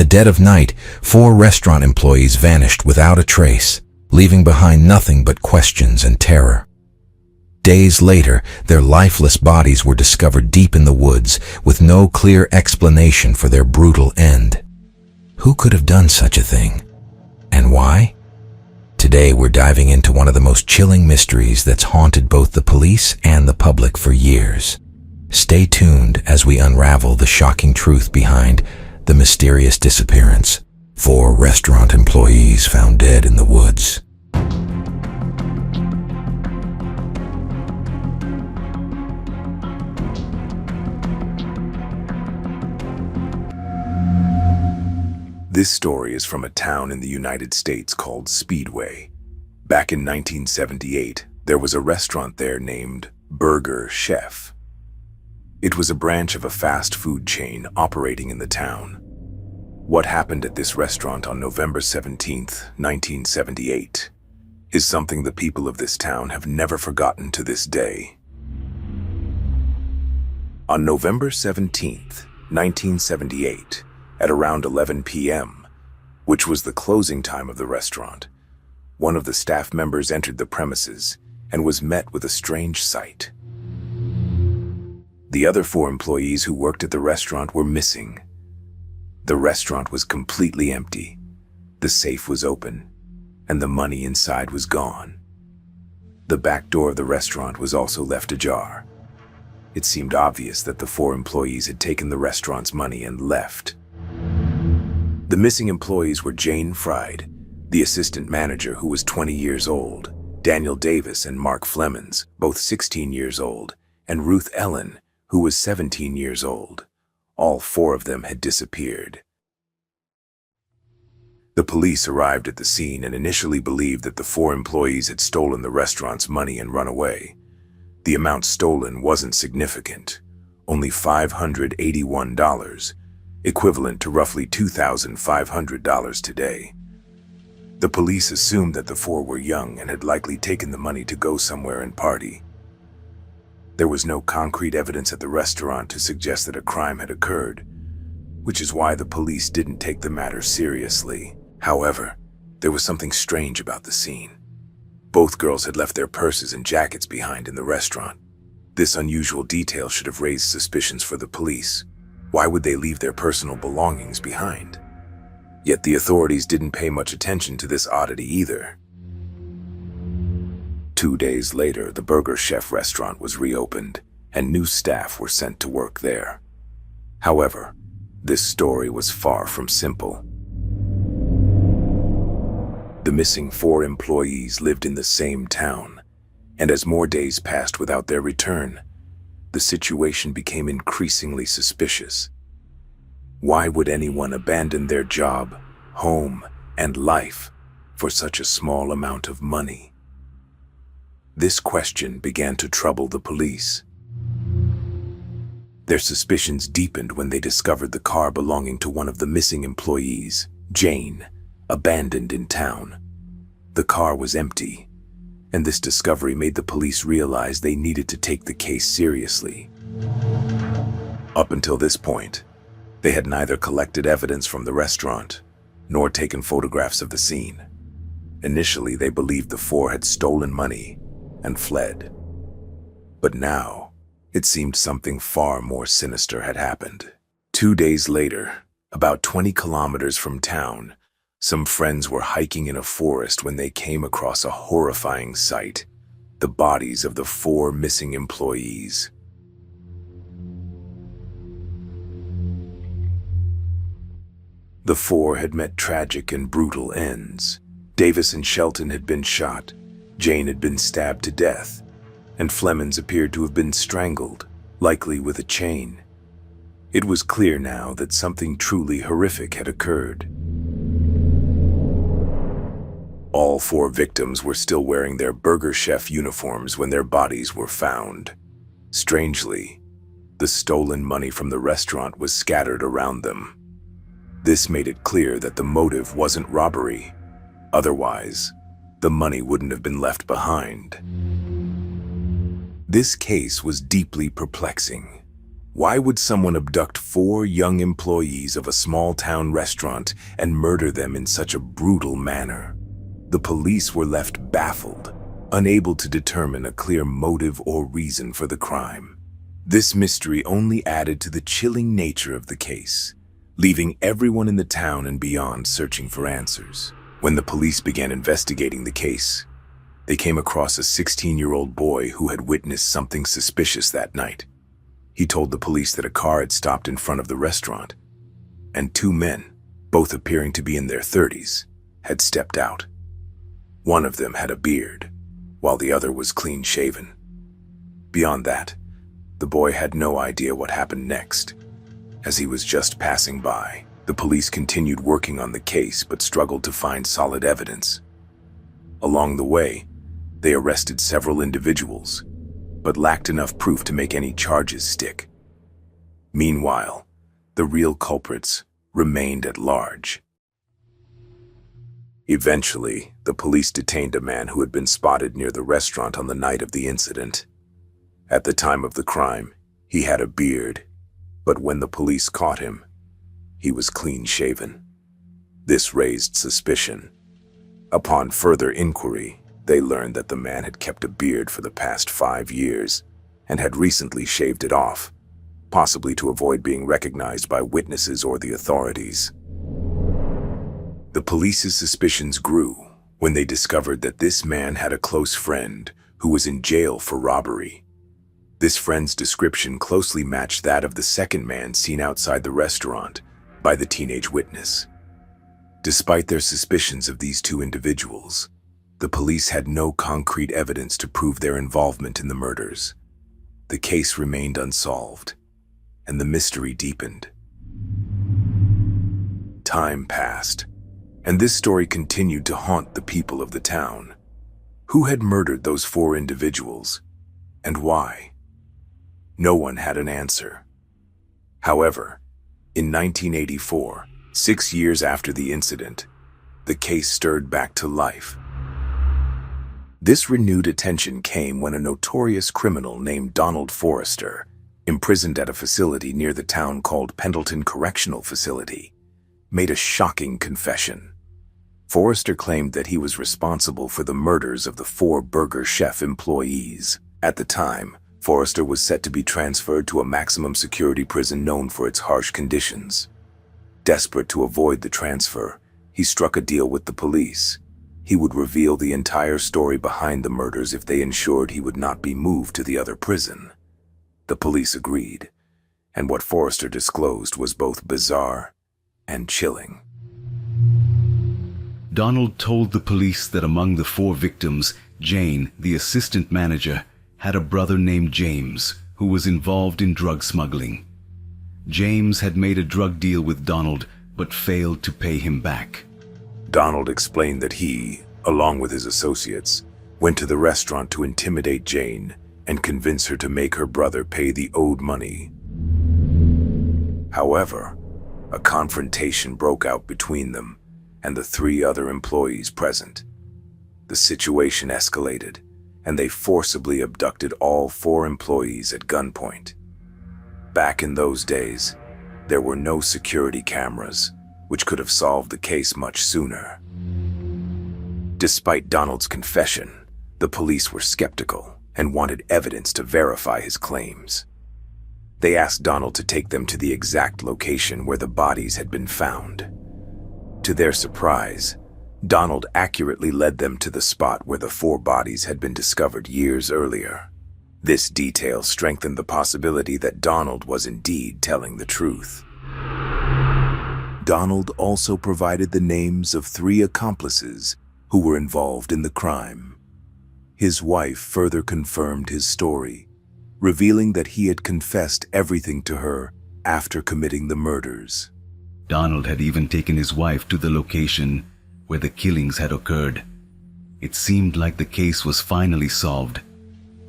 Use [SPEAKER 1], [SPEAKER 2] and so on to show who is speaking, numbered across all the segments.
[SPEAKER 1] the dead of night, 4 restaurant employees vanished without a trace, leaving behind nothing but questions and terror. Days later, their lifeless bodies were discovered deep in the woods, with no clear explanation for their brutal end. Who could have done such a thing? And why? Today we're diving into one of the most chilling mysteries that's haunted both the police and the public for years. Stay tuned as we unravel the shocking truth behind the mysterious disappearance. 4 restaurant employees found dead in the woods.
[SPEAKER 2] This story is from a town in the United States called Speedway. Back in 1978, there was a restaurant there named Burger Chef. It was a branch of a fast food chain operating in the town. What happened at this restaurant on November 17th, 1978, is something the people of this town have never forgotten to this day. On November 17th, 1978, at around 11 p.m., which was the closing time of the restaurant, one of the staff members entered the premises and was met with a strange sight. The other 4 employees who worked at the restaurant were missing. The restaurant was completely empty. The safe was open, and the money inside was gone. The back door of the restaurant was also left ajar. It seemed obvious that the 4 employees had taken the restaurant's money and left. The missing employees were Jane Fried, the assistant manager who was 20 years old, Daniel Davis and Mark Flemons, both 16 years old, and Ruth Ellen, who was 17 years old. All 4 of them had disappeared. The police arrived at the scene and initially believed that the 4 employees had stolen the restaurant's money and run away. The amount stolen wasn't significant, only $581, equivalent to roughly $2,500 today. The police assumed that the 4 were young and had likely taken the money to go somewhere and party. There was no concrete evidence at the restaurant to suggest that a crime had occurred, which is why the police didn't take the matter seriously. However, there was something strange about the scene. Both girls had left their purses and jackets behind in the restaurant. This unusual detail should have raised suspicions for the police. Why would they leave their personal belongings behind? Yet the authorities didn't pay much attention to this oddity either. 2 days later, the Burger Chef restaurant was reopened, and new staff were sent to work there. However, this story was far from simple. The missing 4 employees lived in the same town, and as more days passed without their return, the situation became increasingly suspicious. Why would anyone abandon their job, home, and life for such a small amount of money? This question began to trouble the police. Their suspicions deepened when they discovered the car belonging to one of the missing employees, Jane, abandoned in town. The car was empty, and this discovery made the police realize they needed to take the case seriously. Up until this point, they had neither collected evidence from the restaurant nor taken photographs of the scene. Initially, they believed the 4 had stolen money and fled. But now, it seemed something far more sinister had happened. 2 days later, about 20 kilometers from town, some friends were hiking in a forest when they came across a horrifying sight: the bodies of the 4 missing employees. The 4 had met tragic and brutal ends. Davis and Shelton had been shot, Jane had been stabbed to death, and Flemons appeared to have been strangled, likely with a chain. It was clear now that something truly horrific had occurred. All 4 victims were still wearing their Burger Chef uniforms when their bodies were found. Strangely, the stolen money from the restaurant was scattered around them. This made it clear that the motive wasn't robbery. Otherwise, the money wouldn't have been left behind. This case was deeply perplexing. Why would someone abduct 4 young employees of a small-town restaurant and murder them in such a brutal manner? The police were left baffled, unable to determine a clear motive or reason for the crime. This mystery only added to the chilling nature of the case, leaving everyone in the town and beyond searching for answers. When the police began investigating the case, they came across a 16-year-old boy who had witnessed something suspicious that night. He told the police that a car had stopped in front of the restaurant, and 2 men, both appearing to be in their 30s, had stepped out. One of them had a beard, while the other was clean-shaven. Beyond that, the boy had no idea what happened next. As he was just passing by, the police continued working on the case but struggled to find solid evidence. Along the way, they arrested several individuals, but lacked enough proof to make any charges stick. Meanwhile, the real culprits remained at large. Eventually, the police detained a man who had been spotted near the restaurant on the night of the incident. At the time of the crime, he had a beard, but when the police caught him, he was clean-shaven. This raised suspicion. Upon further inquiry, they learned that the man had kept a beard for the past 5 years and had recently shaved it off, possibly to avoid being recognized by witnesses or the authorities. The police's suspicions grew when they discovered that this man had a close friend who was in jail for robbery. This friend's description closely matched that of the second man seen outside the restaurant by the teenage witness. Despite their suspicions of these 2 individuals, the police had no concrete evidence to prove their involvement in the murders. The case remained unsolved, and the mystery deepened. Time passed, and this story continued to haunt the people of the town. Who had murdered those 4 individuals, and why? No one had an answer. However, in 1984, 6 years after the incident, the case stirred back to life. This renewed attention came when a notorious criminal named Donald Forrester, imprisoned at a facility near the town called Pendleton Correctional Facility, made a shocking confession. Forrester claimed that he was responsible for the murders of the 4 Burger Chef employees. At the time, Forrester was set to be transferred to a maximum security prison known for its harsh conditions. Desperate to avoid the transfer, he struck a deal with the police. He would reveal the entire story behind the murders if they ensured he would not be moved to the other prison. The police agreed, and what Forrester disclosed was both bizarre and chilling.
[SPEAKER 3] Donald told the police that among the 4 victims, Jane, the assistant manager, had a brother named James who was involved in drug smuggling. James had made a drug deal with Donald but failed to pay him back.
[SPEAKER 2] Donald explained that he, along with his associates, went to the restaurant to intimidate Jane and convince her to make her brother pay the owed money. However, a confrontation broke out between them and the 3 other employees present. The situation escalated, and they forcibly abducted all 4 employees at gunpoint. Back in those days, there were no security cameras, which could have solved the case much sooner. Despite Donald's confession, the police were skeptical and wanted evidence to verify his claims. They asked Donald to take them to the exact location where the bodies had been found. To their surprise, Donald accurately led them to the spot where the 4 bodies had been discovered years earlier. This detail strengthened the possibility that Donald was indeed telling the truth. Donald also provided the names of 3 accomplices who were involved in the crime. His wife further confirmed his story, revealing that he had confessed everything to her after committing the murders.
[SPEAKER 3] Donald had even taken his wife to the location where the killings had occurred. It seemed like the case was finally solved,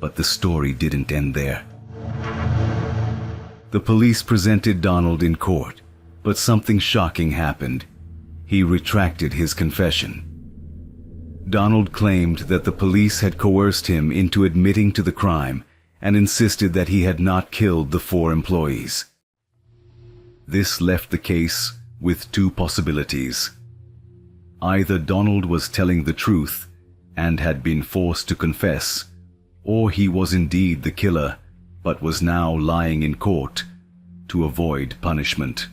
[SPEAKER 3] but the story didn't end there. The police presented Donald in court, but something shocking happened. He retracted his confession. Donald claimed that the police had coerced him into admitting to the crime and insisted that he had not killed the 4 employees. This left the case with 2 possibilities. Either Donald was telling the truth and had been forced to confess, or he was indeed the killer but was now lying in court to avoid punishment.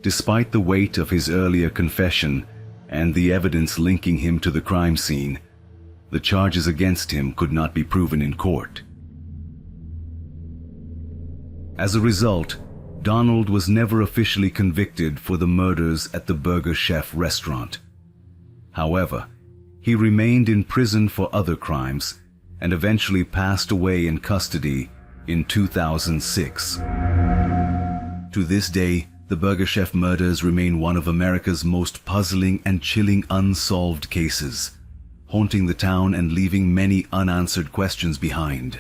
[SPEAKER 3] Despite the weight of his earlier confession and the evidence linking him to the crime scene, the charges against him could not be proven in court. As a result, Donald was never officially convicted for the murders at the Burger Chef restaurant. However, he remained in prison for other crimes and eventually passed away in custody in 2006. To this day, the Burger Chef murders remain one of America's most puzzling and chilling unsolved cases, haunting the town and leaving many unanswered questions behind.